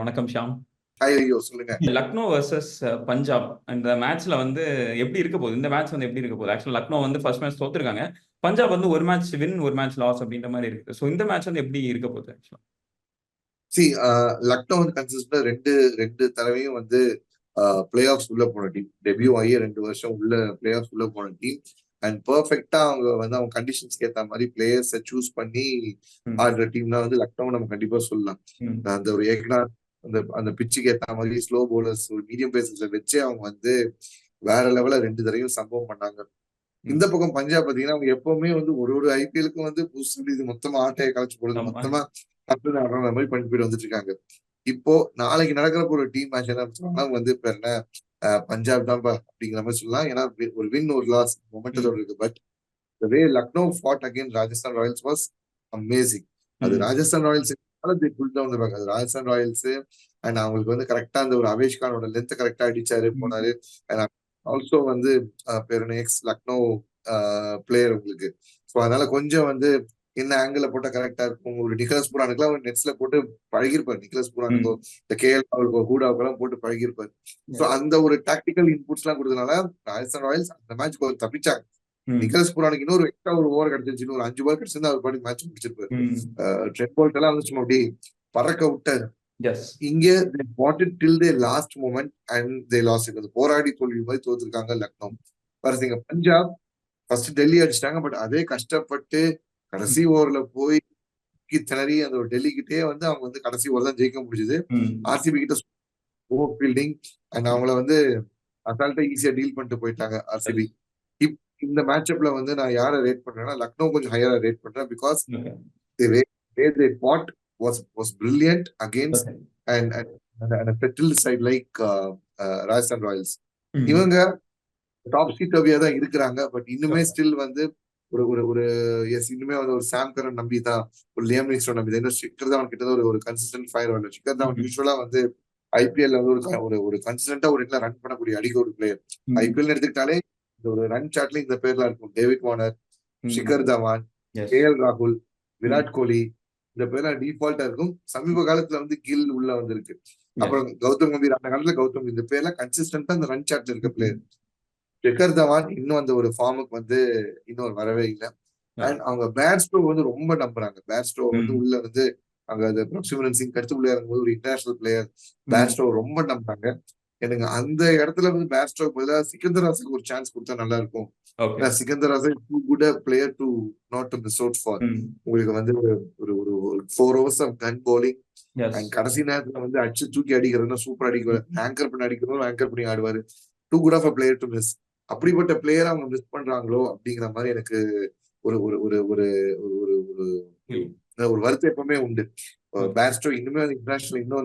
வணக்கம் ஷாம். ஐயோ சொல்லுங்க. லக்னோ வர்சஸ் பஞ்சாப் இந்த மேட்ச்ல வந்து எப்படி இருக்க போகுது? இந்த மேட்ச் வந்து எப்படி இருக்க போகுது? ஆக்சுவலா லக்னோ வந்து ஃபர்ஸ்ட் மேட்ச் தோத்துருக்காங்க. பஞ்சாப் வந்து ஒரு மேட்ச் வின், ஒரு மேட்ச் லாஸ் அப்படின்ற மாதிரி இருக்கு. ஸோ இந்த மேட்ச் வந்து எப்படி இருக்க போகுது ஆக்சுவலா? சி லக்னோ வந்து கன்சிஸ்டன்டா ரெண்டு ரெண்டு தடவையும் வந்து பிளே ஆஃப்ஸ் உள்ள போன டீம். டெபியூ ஆகி 2 வருஷம் உள்ள பிளே ஆஃப்ஸ் உள்ள போன டீம். அண்ட் பெர்ஃபெக்டா அவங்க கண்டிஷன்ஸ்க்கு ஏத்த மாதிரி பிளேயர்ஸை சூஸ் பண்ணி ஆடுற டீம்னா வந்து லக்னோ நம்ம கண்டிப்பா சொல்லலாம். அந்த ஒரு ஏக்நாத் அந்த அந்த பிச்சுக்கு ஏத்த மாதிரி ஸ்லோ போலர்ஸ் மீடியம் பேசர்ஸ்ல வச்சு அவங்க வந்து வேற லெவல்ல 2 தடவையும் சம்பவம் பண்ணாங்க. இந்த பக்கம் பஞ்சாப் பாத்தீங்கன்னா அவங்க எப்பவுமே வந்து ஒரு ஒரு ஐபிஎலுக்கும் வந்து புதுசு இது மொத்தமா ஆட்டையை கலைச்சு போடுது, மொத்தமா ஆடுற மாதிரி பண்ணி போயிட்டு வந்துட்டு இருக்காங்க. இப்போ நாளைக்கு நடக்கிற ஒரு டீம் மேட்ச் என்ன சொன்னா வந்து இப்ப என்ன பஞ்சாப் தான் அப்படிங்கிற மாதிரி சொல்லலாம். ஏன்னா ஒரு வின் ஒரு லாஸ் மொமெண்டத்தோட இருக்கு. But the way Lucknow fought against Rajasthan Royals was amazing. அது ராஜஸ்தான் ராயல்ஸ் அது ராஜஸ்தான் ராயல்ஸ் அண்ட் அவங்களுக்கு வந்து கரெக்டா அந்த ஒரு அவேஷ் கானோட லென்த் கரெக்டா அடிச்சாரு போனாரு. ஆல்சோ வந்து பேர் எக்ஸ் லக்னோ பிளேயர் உங்களுக்கு. ஸோ அதனால கொஞ்சம் வந்து என்ன ஆங்கிள் போட்டா கரெக்டா இருக்கும். ஒரு நிக்கலஸ் புரானுக்குலாம் ஒரு நெட்ஸ்ல போட்டு பழகிருப்பாரு. நிக்கலஸ் புரானுக்கோ இந்த கேஎல் ராகுலுக்கோ ஹூடாவுக்கெல்லாம் போட்டு பழகிருப்பாரு. ஸோ அந்த ஒரு டாக்டிக்கல் இன்புட்ஸ் எல்லாம் கொடுத்ததுனால ராஜஸ்தான் ராயல்ஸ் அந்த மேட்ச் கொஞ்சம் தப்பிச்சாங்க. நிக்கலஸ் புரானுக்கு இன்னொரு எக்ஸ்ட்ரா ஒரு ஓவர் கிடைச்சிருச்சு, ஒரு 5 ஓவர் கிடைச்சிருந்தா அவர் பாடி மேட்ச் முடிச்சிருப்பாரு. ட்ரெண்ட் போல்ட் எல்லாம் வந்து சும்மா அப்படி பறக்க விட்டாரு. இங்க till the last moment and the last. அது போராடி தோல்வி மாதிரி தோத்துருக்காங்க லக்னோ. இங்க பஞ்சாப் ஃபர்ஸ்ட் டெல்லி அடிச்சிட்டாங்க. பட் அதே கஷ்டப்பட்டு கடைசி ஓவர்ல போய் திணறி அந்த ஒரு டெல்லி கிட்டே வந்து அவங்க வந்து கடைசி ஓவர் தான் ஜெயிக்க முடிஞ்சது. ஆர்சிபி கிட்ட ஃபீல்டிங் அண்ட் அவங்கள வந்து அசால்ட்டா ஈஸியா டீல் பண்ணிட்டு போயிட்டாங்க ஆர்சிபி. இந்த மேட்ச்அப்ல வந்து நான் யாரை ரேட் பண்றேன்னா லக்னோ கொஞ்சம் ஹையரா ரேட் பண்றேன். Because they fought was brilliant against and a settled side like Rajasthan Royals. இவங்க டாப் சீட்டவியா தான் இருக்கிறாங்க. பட் இன்னுமே ஸ்டில் வந்து ஒரு ஒரு ஒரு எஸ் இன்னுமே வந்து ஒரு சாம் கரன் நம்பி தான், ஒரு லியாம் லிவிங்ஸ்டன் நம்பி தான். இன்னும் ஷிக்கர் தவான் கிட்ட ஒரு கன்சிஸ்டன்ட் ஃபயர் வரல. ஷிக்கர் தவான் யூஸ்வலா வந்து ஐபிஎல் வந்து ஒரு கன்சிஸ்டன்டா ஒரு இடத்துல ரன் பண்ணக்கூடிய அடிக்க ஒரு பிளேயர். ஐபிஎல் எடுத்துக்கிட்டாலே ஒரு ரன் சாட்ல இந்த பேர்லாம் இருக்கும். David Warner, Shikhar Dhawan, KL ராகுல், விராட் கோலி, இந்த பேர்லாம் டிஃபால்ட்டா இருக்கும். சமீப காலத்துல வந்து கில் உள்ள வந்திருக்கு. அப்புறம் கௌதம் கம்பீர், அந்த காலத்துல கௌதம், இந்த பேர்லாம் கன்சிஸ்டன்டா அந்த ரன் சாட்ல இருக்க பிளேயர். ஷிக்கர் தவான் இன்னும் அந்த ஒரு ஃபார்முக்கு வந்து இன்னும் வரவே இல்லை. அண்ட் அவங்க பேட்ஸ்டோ வந்து ரொம்ப நம்புறாங்க. பேட்ஸ்டோ வந்து உள்ள வந்து அங்க அந்த பிரக்சிமரன் சிங் கடுத்து உள்ள இறங்கும்போது ஒரு இன்டர்நேஷனல் பிளேயர் பேட்ஸ்டோ ரொம்ப நம்புறாங்க. எனக்கு அந்த இடத்துல வந்து பேட்ஸ்டோ பதிலாக சிக்கந்தர் ராசுக்கு ஒரு சான்ஸ் கொடுத்தா நல்லா இருக்கும். Sikandar Raza too good player to not to miss out for. உங்களுக்கு வந்து ஒரு ஒரு 4 overs of gun bowling and கடைசி நேரத்துல வந்து அடிச்சு தூக்கி அடிக்கிறதுனா சூப்பர் அடிக்குவாரு. ஆங்கர் பண்ணி அடிக்கிறதும் ஆங்கர் பண்ணி ஆடுவாரு. Too good of a player to miss. அப்படிப்பட்ட பிளேயரை அவங்க மிஸ் பண்றாங்களோ அப்படிங்கிற மாதிரி எனக்கு ஒரு ஒரு ஒரு ஒரு ஒரு ஒரு வருத்தம் எப்பவுமே உண்டு. பேட்ஸ்டோ இன்னுமே இன்டர்நேஷனல் இன்னும்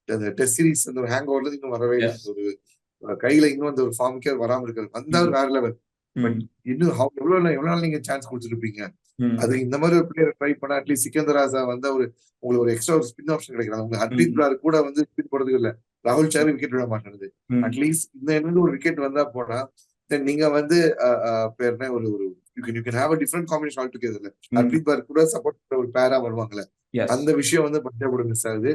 அந்த டெஸ்ட் சீரீஸ் அந்த ஒரு ஹேங் ஓவர்ல இன்னும் வரவே இல்லை. ஒரு கையில இன்னும் அந்த ஒரு ஃபார்முக்கே வராம இருக்காரு. வந்தாலும் வேற லெவல். பட் இன்னும் எவ்வளவு நாள் நீங்க சான்ஸ் கொடுத்துருப்பீங்க. அது இந்த மாதிரி ஒரு பிளேயர் ட்ரை பண்ணா அட்லீஸ்ட் சிக்கந்தர் ராசா வந்து உங்களுக்கு ஒரு எக்ஸ்ட்ரா ஒரு ஸ்பின் ஆப்ஷன் கிடைக்கிறாங்க. உங்களுக்கு ஹர்ப்ரீத் பிரார் கூட வந்து ஸ்பின் போடுறதுக்கு இல்ல, ராகுல் சாரி விக்கெட் விட மாட்டேங்குது. அட்லீஸ்ட் இந்த இருந்து ஒரு விக்கெட் வந்தா போனா தென் நீங்க வந்து பேர்னா ஒரு ஒரு you can have a different combination all டுகெதர்ல. ஹர்ப்ரீத் பிரார் கூட சப்போர்ட் பண்ண ஒரு பேரா வருவாங்கல்ல, அந்த விஷயம் வந்து பஞ்சாபோட மிஸ் ஆகுது.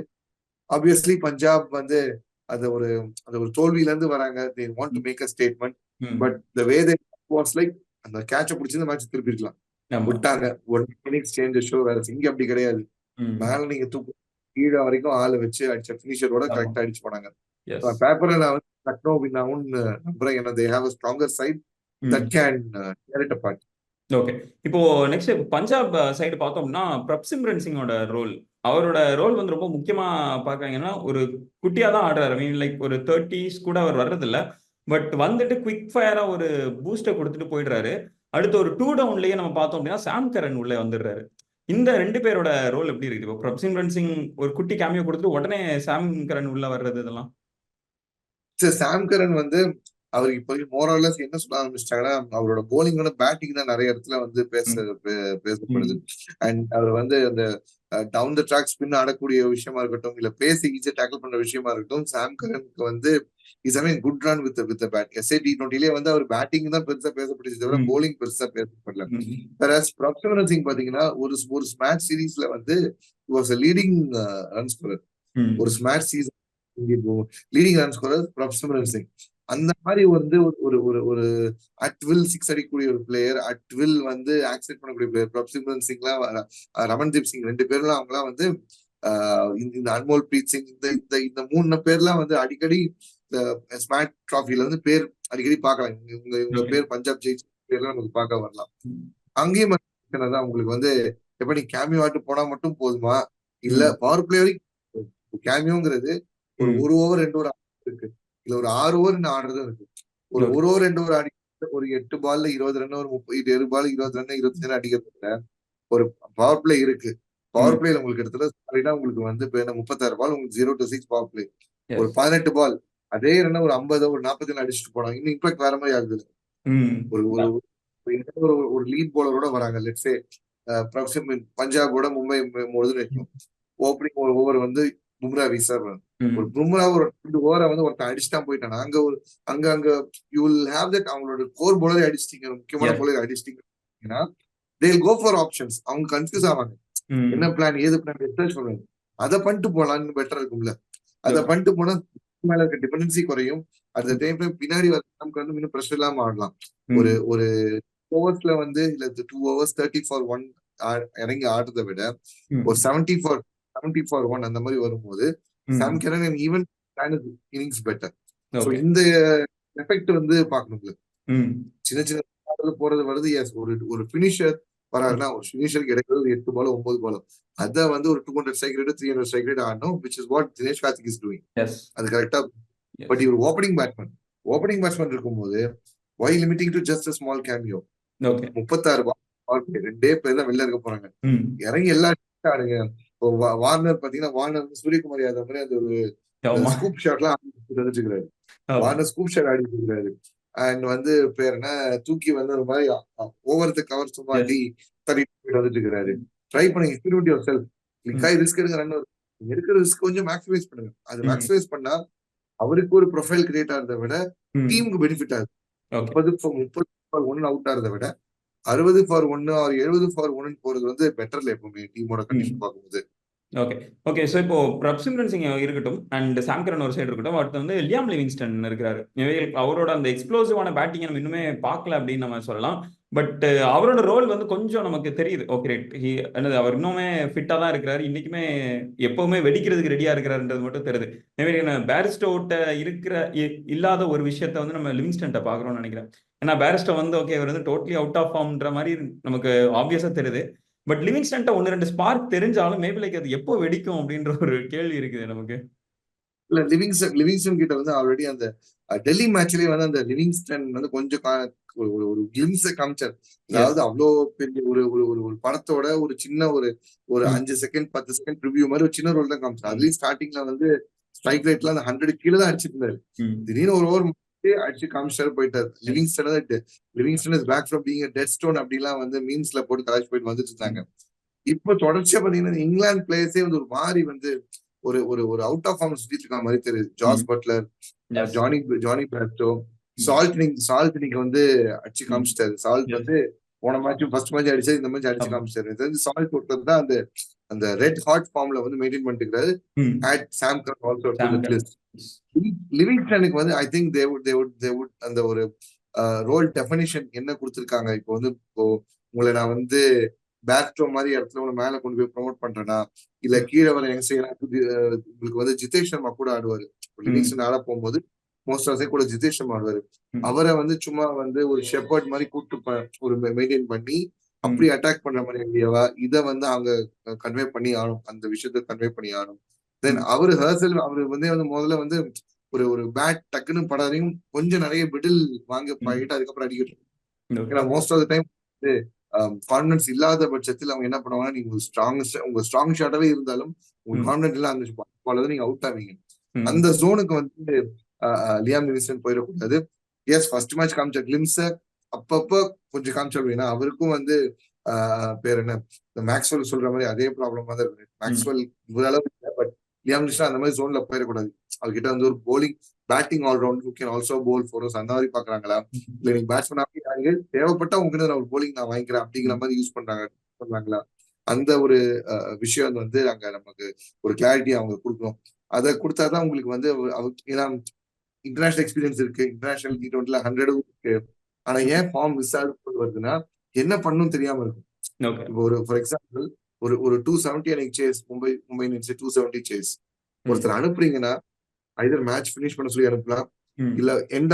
ஆப்வியஸ்லி பஞ்சாப் வந்து அந்த ஒரு தோல்வியில இருந்து வராங்க. they want to make a statement but the way they was like அந்த கேட்ச பிடிச்சி மேட்ச் திருப்பி இருக்கலாம் விட்டாங்க. ஒரு இன்னிங்ஸ் சேஞ்ச் ஷோ வேற. இங்க அப்படி கிடையாது. மேல நீங்க தூக்கு கீழே வரைக்கும் ஆளு வச்சு அடிச்ச பினிஷரோட கரெக்டா அடிச்சு போனாங்க. பேப்பர்ல நான் வந்து லக்னோ வின் ஆகும்னு நம்புறேன். ஏன்னா they have a stronger side that can tear it apart. Okay, இப்போ நெக்ஸ்ட் பஞ்சாப் சைடு பார்த்தோம்னா பிரப்சிம்ரன் சிங்கோட ரோல், அவரோட ரோல் வந்து ரொம்ப முக்கியமா பாக்குறாங்கன்னா ஒரு குட்டியா தான் ஆடுறாரு. மீன் லைக் ஒரு 30s கூட அவர் வர்றதில்ல. பட் வந்துட்டு குவிக் ஃபயரா ஒரு பூஸ்டை கொடுத்துட்டு போயிடுறாரு. அடுத்து ஒரு 2 டவுன்லயே நம்ம பார்த்தோம் அப்படின்னா சாம் கரன் உள்ளே வந்துடுறாரு. இந்த 2 பேரோட ரோல் எப்படி இருக்கு? இப்போ பிரப்சிம்ரன் சிங் ஒரு குட்டி கேமியோ கொடுத்துட்டு உடனே சாம் கரன் உள்ள வர்றது இதெல்லாம். சாம் கரன் வந்து அவர் இப்போ மோரலஸ் என்ன சொல்ல ஆரம்பிச்சிட்டாங்கன்னா அவரோட போலிங்கோட பேட்டிங் தான் நிறைய இடத்துல வந்து பேசப்படுது. அண்ட் அவர் வந்து அந்த டவுன் த ட்ராக் ஸ்பின் ஆடக்கூடிய விஷயமா இருக்கட்டும், இல்ல பேசி ஈஸியா டேக்கிள் பண்ற விஷயமா இருக்கட்டும், சாம் கரனுக்கு வந்து is I mean good run with bat. எஸ்ஐடி நோட்டிலே வந்து அவர் பேட்டிங் தான் பெருசா பேசப்படுச்சு தவிர போலிங் பெருசா பேசப்படல. பிரப்சிமரன் சிங் பாத்தீங்கன்னா ஒரு மேட்ச் சீரீஸ்ல வந்து வாஸ் லீடிங் ரன் ஸ்கோரர். ஒரு smart season leading run scorer Prabhsimran Singh. அந்த மாதிரி வந்து ஒரு ஒரு ஒரு அட் வில் சிக்ஸ் அடிக்கக்கூடிய ஒரு பிளேயர், அட் வில் வந்து ஆக்செப்ட் பண்ணக்கூடிய பிளேயர் பிரப்சிம்ரன் சிங்லாம், ரமன்தீப் சிங், ரெண்டு பேர்லாம் அவங்கலாம் வந்து இந்த அன்மோல் பிரீத் சிங், இந்த இந்த இந்த 3 பேர்லாம் வந்து அடிக்கடி இந்த ஸ்மார்ட் டிராஃபில வந்து பேர் அடிக்கடி பார்க்கலாம். இவங்க பேர் பஞ்சாப் ஜெயிச்ச பேர்லாம் நமக்கு பார்க்க வரலாம். அங்கேயும் தான் உங்களுக்கு வந்து எப்ப நீ கேமியோ ஆட்டு போனா மட்டும் போதுமா, இல்ல பவர் பிளே வரைக்கும் கேமியோங்கிறது ஒரு ஓவர் 2 ஓவர் இருக்கு, இல்ல ஒரு 6 ஓவர் ஆடுறதும் இருக்கு. ஒரு ஓவர் 2 ஓவர் ஆடி ஒரு 8 பால்ல 20 ரன், ஒரு 7 பால் 20 ரன் 25 ரன் அடிக்கிறதுல ஒரு பவர் பிளே இருக்கு. பவர் பிளேல உங்களுக்கு எடுத்துல உங்களுக்கு வந்து 36 பால் உங்களுக்கு 0 to 6 பவர் பிளே, ஒரு 18 பால் அதே ரன் ஒரு 50 ஒரு 40 அடிச்சுட்டு போனாங்க. இன்னும் இம்பாக்ட் வேற மாதிரி ஆகுது. ஒரு லீட் போலரோட வராங்க, லெட்ஸே பஞ்சாபோட மும்பை வைக்கும், ஓப்பனிங் ஒரு ஓவர் வந்து பும்ரா வீசார். ஒரு பும்ரா ஒரு 2 ஓவரை வந்து ஒருத்தன் அடிச்சுட்டான் போயிட்டான். அங்க யூ வில் ஹேவ் தட். அவங்களோட கோர் போலரை அடிச்சிட்டீங்க, முக்கியமான போலரை அடிச்சிட்டீங்கன்னா they will go for options. அவங்க கன்ஃபியூஸ் ஆவாங்க, என்ன பிளான் ஏது பிளான் ரிசர்ச் பண்ணுவாங்க. அதை பண்ணிட்டு போலான்னு பெட்டர் இருக்கும்ல. அதை பண்ணிட்டு போனா மேல இருக்க டிபெண்டன்சி குறையும். அந்த டைம்ல பின்னாடி நமக்கு வந்து இன்னும் ப்ரெஷர் இல்லாம ஆடலாம். ஒரு ஓவர்ஸ்ல வந்து இல்ல 2 overs 30 for 1 இறங்கி ஆடுறதை விட ஒரு 70 for 1 அந்த மாதிரி வரும்போது Sam Curran and even innings better. So இந்த எஃபெக்ட் வந்து பாக்கணும்ல. சின்ன சின்ன போறது வருது. எஸ், ஒரு பினிஷர் வராருன்னா ஒரு பினிஷருக்கு கிடைக்கிறது 8 பாலோ 9 பாலோ, அத வந்து ஒரு 200 ஸ்ட்ரைக் ரேட் 300 ஸ்ட்ரைக் ரேட் ஆடணும், which is what Dinesh Karthik is doing. அது கரெக்டா. பட் இவர் ஓப்பனிங் பேட்ஸ்மேன் இருக்கும்போது why limiting to just a small cameo? 36 பால், 2 பேர் தான் வெளில இருக்க போறாங்க, இறங்கி எல்லா ஆடுங்க. வார்னர் பாத்தீங்கன்னா, வார்னர் சூரியகுமார் யாதவ் மாதிரி அந்த ஒரு ஸ்கூப் ஷாட்லாம் வந்துருக்காரு. வார்னர் ஸ்கூப் ஷாட் ஆடிட்டு இருக்காரு. அண்ட் வந்து பேர் என்ன, தூக்கி வந்து ஒரு மாதிரி ஓவர் த கவர் சும்மா தள்ளிட்டு வந்துட்டு இருக்கிறாரு. ட்ரை பண்ணுங்க, எக்ஸ்பெரிமெண்ட் யுவர் செல்ஃப். ரிஸ்க் எடுங்க, ரன் எடுக்கிற ரிஸ்க் கொஞ்சம் மேக்ஸிமைஸ் பண்ணுங்க. அது மேக்ஸிமைஸ் பண்ணா அவருக்கு ஒரு ப்ரொஃபைல் கிரியேட் ஆகிறத விட டீமுக்கு பெனிஃபிட் ஆகுது. 30 for 1 அவுட் ஆகிறத விட 60 for 1 or 70 for 1 போறது வந்து பெட்டர்ல எப்பவுமே டீமோட கண்டிஷன் பார்க்கும்போது. ஓகே. ஸோ இப்போ பிரப்சிம்ரன் சிங் இருக்கட்டும் அண்ட் சாம் கரன் ஒரு சைடு இருக்கட்டும், அடுத்து வந்து லியாம் லிவிங்ஸ்டன் இருக்காரு. அவரோட அந்த எக்ஸ்ப்ளோசிவான பேட்டிங்கை நம்ம இன்னுமே பார்க்கல அப்படின்னு நம்ம சொல்லலாம். பட் அவரோட ரோல் வந்து கொஞ்சம் நமக்கு தெரியுது. ஓகே, என்னது, அவர் இன்னுமே ஃபிட்டா தான் இருக்கிறாரு, இன்னைக்குமே எப்பவுமே வெடிக்கிறதுக்கு ரெடியா இருக்கிறாருன்றது மட்டும் தெரியுது. பேரிஸ்டோட்ட இல்லாத ஒரு விஷயத்த வந்து நம்ம லிவிங்ஸ்டன்ட்ட பாக்குறோம்னு நினைக்கிறேன். ஏன்னா பேரிஸ்டோ வந்து ஓகே, அவர் வந்து டோட்டலி அவுட் ஆஃப் ஃபார்ம்ன்ற மாதிரி நமக்கு ஆப்வியஸா தெரியுது. பட் லிவிங்ஸ்டன்ட்ட 1-2 ஸ்பார்க் தெரிஞ்சாலும் மேபி லைக் அது எப்போ வெடிக்கும் அப்படின்ற ஒரு கேள்வி இருக்குது நமக்கு. இல்ல, லிவிங்ஸ்டன் கிட்ட வந்து ஆல்ரெடி அந்த டெல்லி மேட்ச்லயே வந்து அந்த லிவிங்ஸ்டன் வந்து கொஞ்சம் ஒரு கிளிம்ஸை காமிச்சார். அதாவது அவ்வளோ பெரிய ஒரு படத்தோட ஒரு சின்ன ஒரு 5 செகண்ட் 10 செகண்ட் ரிவ்யூ மாதிரி ஒரு சின்ன ரோல் தான் காமிச்சார். அதுலயும் ஸ்டார்டிங்ல வந்து ஸ்ட்ரைக் ரேட்ல அந்த 100 கீழே தான் அடிச்சிட்டு இருந்தாரு. திடீர்னு ஒரு ஓவர் அடிச்சு காமிச்சாரு போயிட்டாரு. Livingstone is back from being a dead stone அப்படிலாம் வந்து மீம்ஸ்ல போட்டு கலாய்ச்சி போயிட்டு வந்துட்டு இருந்தாங்க. இப்போ தொடர்ச்சியா பாத்தீங்கன்னா இங்கிலாந்து பிளேயர்ஸே வந்து ஒரு மாதிரி வந்து ஒரு அவுட் ஆஃப் ஃபார்ம் சுத்திட்டு இருக்க மாதிரி தெரியுது. Jos Buttler, Johnny Bairstow, salt வந்து அடிச்சு காமிச்சிட்டாரு. சால்ட் வந்து போன மேட்ச் ஃபர்ஸ்ட் மேட்ச் அடிச்சாரு, இந்த மேட்ச் அடிச்சு காமிச்சிட்டாரு. சால்ட் ஒருத்தர் தான் அந்த ரெட் ஹாட் ஃபார்ம்ல வந்து மெயின்டைன் பண்ணிட்டு இருக்காரு. At Sam Curran also to the list. லிவிங்ஸ்டனுக்கு வந்து ஐ திங்க் தே வுட் அந்த ஒரு ரோல் டெஃபினிஷன் என்ன கொடுத்திருக்காங்க. இப்போ வந்து உங்களை நான் வந்து பேட்ரோ மாதிரி இடத்துல உங்களை மேல கொண்டு போய் ப்ரொமோட் பண்றேன்னா, இல்ல கீழே வர உங்களுக்கு வந்து ஜிதேஷ் சர்மா கூட ஆடுவாரு. லிவிங்ஸ்டன் ஆட போகும்போது மோஸ்ட் ஆஃப் கூட ஜிதேஷ் சர்மா ஆடுவாரு. அவரை வந்து சும்மா வந்து ஒரு ஷெப்பர்ட் மாதிரி கூப்பிட்டு ஒரு மெயின்டைன் பண்ணி அப்படி அட்டாக் பண்ற மாதிரி ஐடியாவா இதை வந்து அவங்க கன்வே பண்ணி ஆடும், அந்த விஷயத்த கன்வே பண்ணி ஆடும். தென் அவரு வந்து முதல்ல வந்து ஒரு பேட் டக்குன்னு படாதையும் கொஞ்சம் நிறைய பிடில் வாங்க போயிட்டு அதுக்கப்புறம் அடிக்கட்டும். ஏன்னா மோஸ்ட் ஆஃப் த டைம் வந்து கான்பிடன்ஸ் இல்லாத பட்சத்தில் அவங்க என்ன பண்ணுவாங்கன்னா, நீங்க உங்க ஸ்ட்ராங் ஷாட்டாவே இருந்தாலும் உங்க கான்பிடன்ஸ் எல்லாம் அந்த நீங்க அவுட் ஆவீங்க. அந்த ஜோனுக்கு வந்து லியாம் லிவிங்ஸ்டன் போயிடக்கூடாது. எஸ், ஃபர்ஸ்ட் மேட்ச் காமிச்ச கிளிம்ஸ அப்பப்போ கொஞ்சம் காமிச்சாலும், ஏன்னா அவருக்கும் வந்து பேர் என்ன, மேக்ஸ்வெல் சொல்ற மாதிரி அதே ப்ராப்ளமா தான் இருக்கு. மேக்ஸ்வெல் இவ்வளவு இல்லை, பட் லியாம் லிவிங்ஸ்டன் அந்த மாதிரி ஜோன்ல போயிடக்கூடாது. அவர்கிட்ட வந்து ஒரு bowling batting all round who can also bowl for us அந்த மாதிரி பாக்குறாங்களா, இல்ல நீங்க பேட்ஸ்மேன் தேவைப்பட்டா உங்களுக்கு நான் ஒரு போலிங் நான் வாங்கிக்கிறேன் அப்படிங்கிற மாதிரி யூஸ் பண்றாங்களா, அந்த ஒரு விஷயம் வந்து அங்க நமக்கு ஒரு கிளாரிட்டி அவங்க கொடுக்கணும். அதை கொடுத்தாதான் உங்களுக்கு வந்து ஏன்னா இன்டர்நேஷனல் எக்ஸ்பீரியன்ஸ் இருக்கு, இன்டர்நேஷனல் T20ல 100 இருக்கு. ஆனா ஏன் ஃபார்ம் மிஸ் ஆகுது வருதுன்னா என்ன பண்ணணும் தெரியாம இருக்கும். ஓகே. இப்போ ஒரு ஃபார் எக்ஸாம்பிள் ஒரு 270 அன்னைக்கு சேஸ் மும்பை இந்தியன்ஸ் 270 சேஸ் ஒருத்தர் அனுப்புறீங்கன்னா ஐதர் மேட்ச் பினிஷ் பண்ண சொல்லி அனுப்பலாம், இல்ல எந்த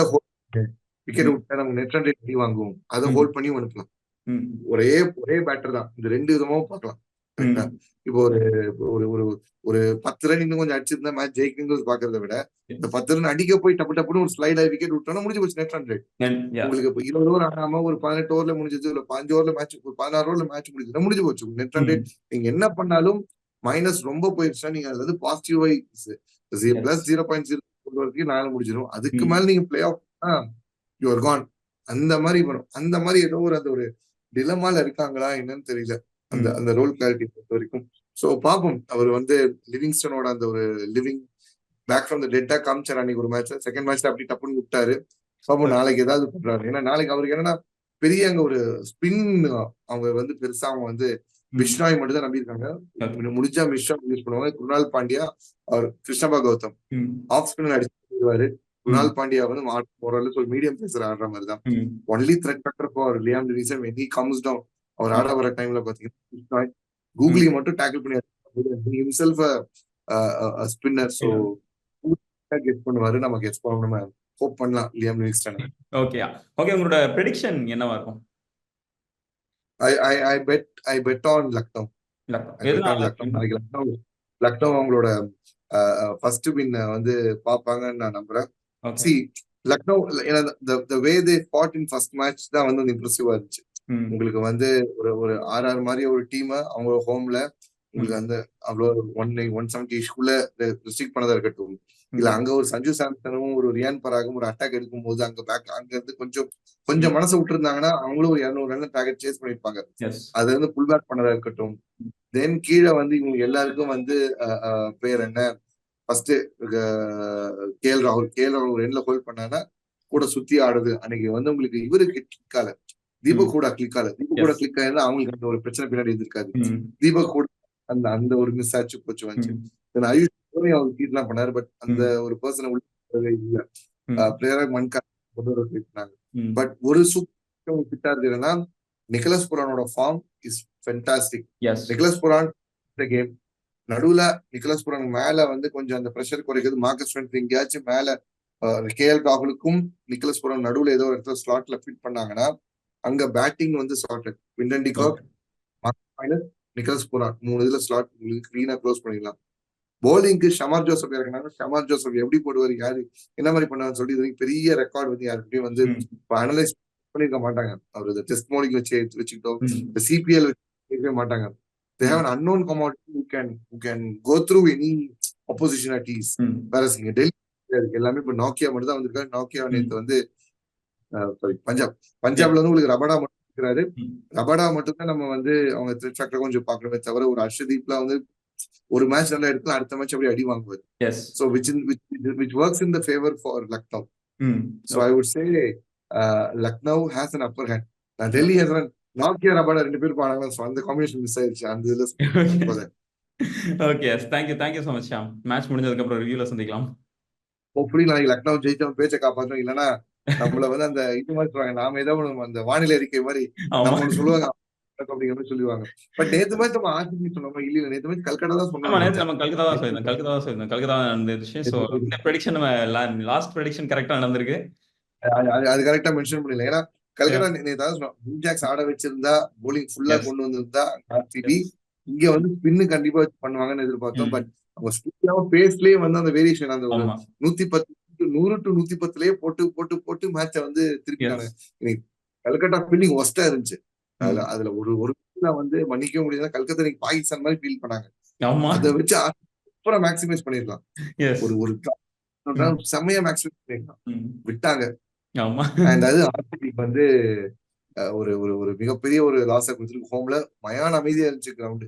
விக்கெட் விட்டா நம்ம நெட் ரன் ரேட் வாங்குவோம் அதை ஹோல்ட் பண்ணி அனுப்பலாம். ஒரே பேட்டர் தான், இந்த ரெண்டு விதமாவும் பார்க்கலாம். இப்போ ஒரு ஒரு ஒரு ஒரு 10 ரன் இன்னும் கொஞ்சம் அடிச்சிருந்தா மேட்ச் ஜெயிக்குங்கிறது பாக்குறத விட இந்த 10 ரன் அடிக்க போய் டப்பு டப்புன்னு ஒரு ஸ்லைட் ஆகி விக்கெட் விட்டோம்னா முடிஞ்சு போச்சு நெட் ரன் ரேட். உங்களுக்கு இப்போ 20 ஓவர் ஆடாம ஒரு 18 ஓவர்ல முடிஞ்சது, இல்ல 15 ஓவர்ல மேட்ச், ஒரு 16 ஓவர்ல மேட்ச் முடிஞ்சதுன்னா முடிஞ்சு போச்சு நெட் ரன் ரேட். நீங்க என்ன பண்ணாலும் மைனஸ் ரொம்ப போயிடுச்சுன்னா நீங்க அது வந்து பாசிட்டிவ் பிளஸ் 0.0 வரைக்கும் நாள் முடிஞ்சிடும். அதுக்கு மேல நீங்க பிளே ஆஃப் யூஆர் கான். அந்த மாதிரி வரும். அந்த மாதிரி ஏதோ ஒரு டிலமால இருக்காங்களா என்னன்னு தெரியல அந்த ரோல் கிளாரிட்டி பொறுத்த வரைக்கும். சோ பாப்போம். அவர் வந்து லிவிங்ஸ்டனோட அந்த ஒரு லிவிங் பேக் ஃப்ரம் த டெட்டா காமிச்சார் அன்னைக்கு ஒரு மேட்ச். செகண்ட் மேட்ச்ல அப்படி டப்புன்னு விட்டாரு. பாப்போம் நாளைக்கு ஏதாவது பண்றாரு. ஏன்னா நாளைக்கு அவருக்கு என்னன்னா பெரிய அங்க ஒரு ஸ்பின் அவங்க வந்து பெருசா அவங்க வந்து பிஷ்னாய் மட்டும் தான் நம்பியிருக்காங்க. முடிஞ்சா மிஷ்ரா யூஸ் பண்ணுவாங்க. குருணால் பாண்டியா அவர் கிருஷ்ணபா கௌதம் ஆஃப் ஸ்பின்னர் அடிச்சுருவாரு. குருணால் பாண்டியா வந்து ஓரளவுக்கு ஒரு மீடியம் பேசர் ஆடுற மாதிரி தான். Only threat factor for Liam Livingstone when he comes down அவர் ஆட வர டைம்ல பாத்தீங்கன்னா கூகுளி மட்டும் டேக்கிள் பண்ணி himself a spinner. So get பண்ணுவாரு. நம்ம கெஸ் பண்ண நம்ம ஹோப் பண்ணலாம் லியாம் லிவிங்ஸ்டன். Okay okay. உங்களோட ப்ரெடிக்ஷன் என்னவா இருக்கும்? I bet on Lucknow. நாளைக்கு லக்னோ அவங்களோட ஃபர்ஸ்ட் வின் வந்து பாப்பாங்கன்னு நான் நம்புறேன். See Lucknow the way they fought in first match தான் வந்து இம்ப்ரெசிவா இருந்துச்சு. உங்களுக்கு வந்து ஒரு RR மாதிரி ஒரு டீம் அவங்க ஹோம்ல உங்களுக்கு அந்த அவ்வளவு 170 ரெஸ்ட்ரிக்ட் பண்ணதா இருக்கட்டும், இல்ல அங்க ஒரு சஞ்சு சாம்சனும் ஒரு ரியான் பராகும் ஒரு அட்டாக் எடுக்கும் போது அங்க இருந்து கொஞ்சம் மனசை விட்டு இருந்தாங்கன்னா அவங்களும் ஒரு 200 ரன் டார்கெட் சேஸ் பண்ணிருப்பாங்க. அது வந்து புல் பேக் பண்ணதா இருக்கட்டும். தென் கீழே வந்து இவங்க எல்லாருக்கும் வந்து பேர் என்ன ஃபர்ஸ்ட் கேஎல் ராகுல் ரெண்டுல ஹோல்ட் பண்ணானா கூட சுத்தி ஆடுது. அன்னைக்கு வந்து உங்களுக்கு இவருக்கு கிளிக்கால தீபக் கூட கிளிக் ஆயிருந்தா அவங்களுக்கு அந்த ஒரு பிரச்சனை பின்னாடி இருந்திருக்காது. தீபக் கூட அந்த ஒரு மிஸ் ஆச்சு போச்சு வந்துச்சு. ஆயுஷ் அவர் கீட் எல்லாம் பண்ணாரு. பட் அந்த ஒரு பர்சனை உள்ள இல்ல பிளேயரா மன்கா பண்ணாங்க. பட் ஒரு சூப்பர் ஃபிட்டா இருக்குன்னா நிக்கலஸ் புரானோட form is fantastic. Nicholas Pooran game நடுவுல நிக்கலஸ் புரான் மேல வந்து கொஞ்சம் அந்த பிரஷர் குறைக்கிறது. மார்க்கஸ் ஸ்ட்ரென்த் எங்கேயாச்சும் மேல கேஎல் ராகுலுக்கும் நிக்கலஸ் புரான் நடுவுல ஏதோ ஒரு இடத்துல ஸ்லாட்ல ஃபிட் பண்ணாங்கன்னா அங்க பேட்டிங் வந்து சார்ட்டட். விண்டன் டிகாக் நிக்கலஸ் புரான் 3 இதுல ஸ்லாட் உங்களுக்கு கிளீனா க்ளோஸ் பண்ணிடலாம். போலிங்க்கு ஷமார் ஜோசப் இறங்கினாங்க. ஷமார் ஜோசப் எப்படி போடுவாரு, யாரு என்ன மாதிரி பண்ணான்னு சொல்லி இது பெரிய ரெக்கார்ட் வந்து யாருக்கிட்டையும் வந்து அனலைஸ் பண்ணிருக்க மாட்டாங்க. அவர் டெஸ்ட் மோடிங் வச்சுக்கிட்டோம், சிபிஎல் வச்சுக்கவே மாட்டாங்க. They have an unknown commodity who can go through any opposition at ease. Whereas இங்க டெல்லி எல்லாமே இப்ப நோக்கியா மட்டும் தான் வந்திருக்காரு. நோக்கியா நேற்று வந்து பஞ்சாப்ல வந்து உங்களுக்கு ரபடா மட்டும் இருக்கிறாரு. ரபடா மட்டும் தான் நம்ம வந்து அவங்க த்ரெட் ஃபேக்டர் கொஞ்சம் பாக்கணுமே தவிர ஒரு ஹர்ஷதீப்லாம் வந்து ஒரு மேட்ச் நல்லா எடுக்கலாம், அடுத்த மேட்ச் அப்படியே அடி வாங்குவாரு. So which works in the favor for Lucknow. So I would say Lucknow has an upper hand. Delhi has an நோக்கியா ரபாடா 2 பேர் பாடாங்க. சோ அந்த காம்பினேஷன் மிஸ் ஆயிருச்சு அந்த இதுல. Okay thank you so much Sham. Match முடிஞ்சதுக்கு அப்புறம் ரிவ்யூல சந்திக்கலாம். ஹோப்ஃபுல்லி நாளைக்கு லக்னோ ஜெயிச்சவன் பேச்சை காப்பாற்றும். இல்லைன்னா நம்மள வந்து அந்த இது மாதிரி சொல்லுவாங்க, நாம ஏதாவது அந்த வானிலை அறிக்கை மாதிரி நம்ம ஒண்ணு சொல்லுவாங்க அப்படிங்கிற மாதிரி சொல்லுவாங்க. பட் நேத்து மேட்ச் நம்ம ஆர்சிபி சொன்னோமா இல்ல, நேத்து மேட்ச் கல்கட்டா தான் சொன்னோம். நேத்து நம்ம கல்கத்தா தான் சொல்லிருந்தோம். கல்கத்தா நடந்துச்சு. சோ இந்த ப்ரெடிக்ஷன் நம்ம லாஸ்ட் ப்ரெடிக்ஷன் கரெக்டா நடந்திருக்கு. அது கரெக்டா மென்ஷன் பண்ணல. ஏன்னா கல்கட்டா நேத்து வின்ஜாக்ஸ் ஆட வச்சிருந்தா போலிங் ஃபுல்லா கொண்டு வந்திருந்தா ஆர்சிபி இங்க வந்து ஸ்பின்னு கண்டிப்பா பண்ணுவாங்கன்னு எதிர்பார்த்தோம். பட் அவங்க ஸ்பின்னாவ பேஸ்லயே வந்து அந்த வேரியேஷன் அந்த ஒரு 110 100 to 110லயே போட்டு மேட்ச வந்து திருப்பிட்டாங்க. கல்கட்டா ஃபீல்டிங் ஒஸ்டா இருந்துச்சு. அதுல ஒரு வந்து மன்னிக்க முடியாது. கல்கத்தா இன்னைக்கு பாகிஸ்தான் மாதிரி ஃபீல் பண்ணாங்க. அதை வச்சு அப்புறம் மேக்ஸிமைஸ் பண்ணிருக்கலாம். ஒரு செம்மையா மேக்ஸிமைஸ் பண்ணிருக்கலாம், விட்டாங்க. அண்ட் அது ஆர்சிபி வந்து ஒரு ஒரு மிகப்பெரிய ஒரு லாஸ கொடுத்துருக்கு. ஹோம்ல மயான அமைதியா இருந்துச்சு கிரவுண்ட்.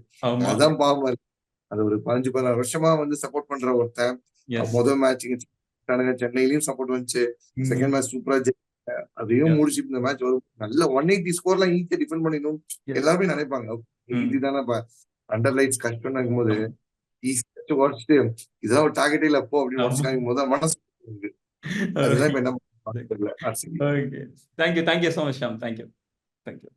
அதுதான் பாவமா இருக்கு. அது ஒரு 15-16 வருஷமா வந்து சப்போர்ட் பண்ற ஒருத்தன் முதல் மேட்ச் சென்னையிலயும் சப்போர்ட் வந்துச்சு. செகண்ட் மேட்ச் சூப்பரா அதையும் Yes. முடிச்சு இந்த மேட்ச் வரும் நல்ல 180 ஸ்கோர்லாம் ஈஸியா டிஃபெண்ட் பண்ணிடணும் Yes. எல்லாருமே நினைப்பாங்க. ம். இதுதானே அண்டர் லைட்ஸ் கஷ்டம் இருக்கும்போது ஆமா. ஈஸியா உடச்சிட்டு இதெல்லாம் ஒரு டார்கெட்டே இல்ல போ அப்படின்னு உடச்சு ஆமா. காமிக்கும் போது மனசு இருக்கு. அதுதான் இப்ப என்ன okay. Thank you so much Sham. Thank you. Thank you.